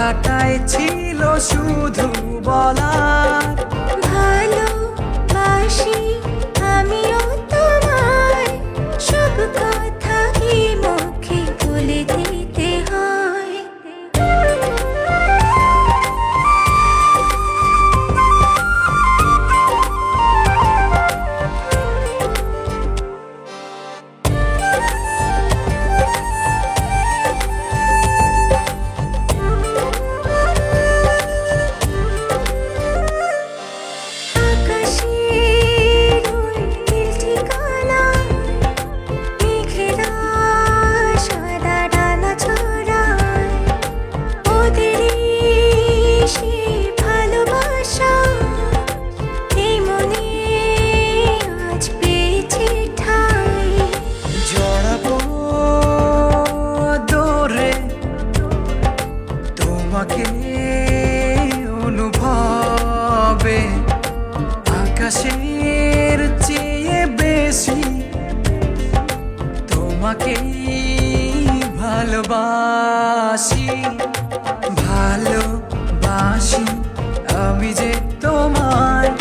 কথাটাই ছিল শুধু বলার। ভালোবাসি আমিও তোমায়, সব কথা কি মুখে বলে দিতে হয়? আকাশের ওই নীল ঠিকানায় মেঘেরা সাদা ডানা ছড়ায়, ওদেরই সেই ভালোবাসা এই মনে আজ পেয়েছে ঠাঁই। জড়াবো দৌড়ে তোমাকে অনুভবে, আকাশের চেয়ে বেশি তোমাকেই ভালোবাসি। ভালোবাসি আমি যে তোমায়,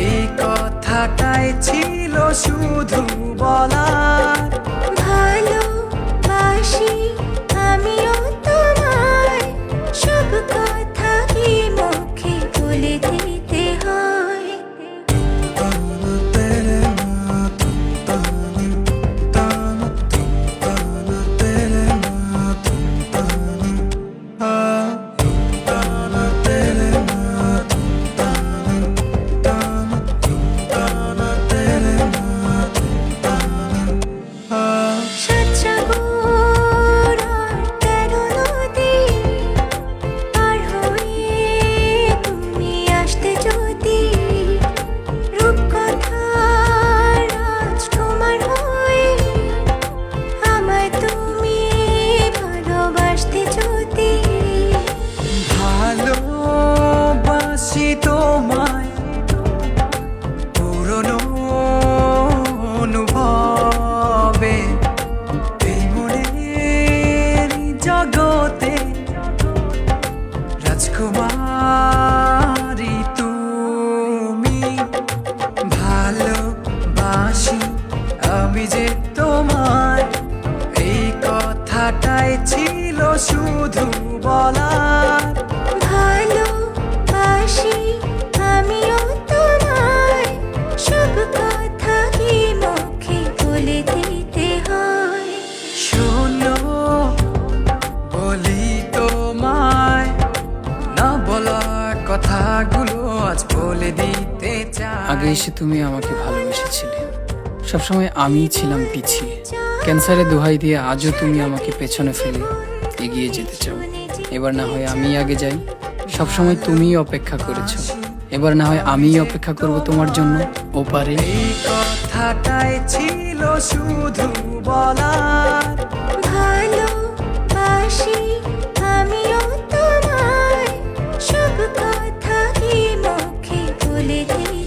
এই কথাটাই ছিল শুধু বলার। ভালোবাসি আমিও তোমায়, সব কথা কি মুখে বলে দিতে হয়? সাত সাগর আর 13 নদী পার হয়ে তুমি আসতে যদি, রূপকথার রাজকুমার হয়ে আমায় তুমি ভালোবাসতে যদি। ভালোবাসি তোমায় পুরনো অনুভবে, এই মনের জগতে রাজকুমারী তুমি। ভালোবাসি আমি যে তোমায়, এই কথাটাই ছিল শুধু বলার। ভালোবাসি আমিও তোমায়, সব কথা কি মুখে বলে দিতে হয়? শোনো বলি তোমায়, না বলা কথাগুলো আজ বলে দিতে চাই। আগে এসে তুমি আমাকে ভালোবেসেছিলে, সবসময় আমিই ছিলাম পিছিয়ে। ক্যান্সারে দোহাই দিয়ে আজও তুমি আমাকে পেছনে ফেলে এগিয়ে যেতে চাও। এবার না হয় আমি আগে যাই, সবসময় তুমিই অপেক্ষা করেছো, এবার না হয় আমিই অপেক্ষা করব তোমার জন্য ওপারে। এই কথাটাই ছিল শুধু বলার। ভালোবাসি আমিও তোমায়, সব কথা কি মুখে বলে দিতে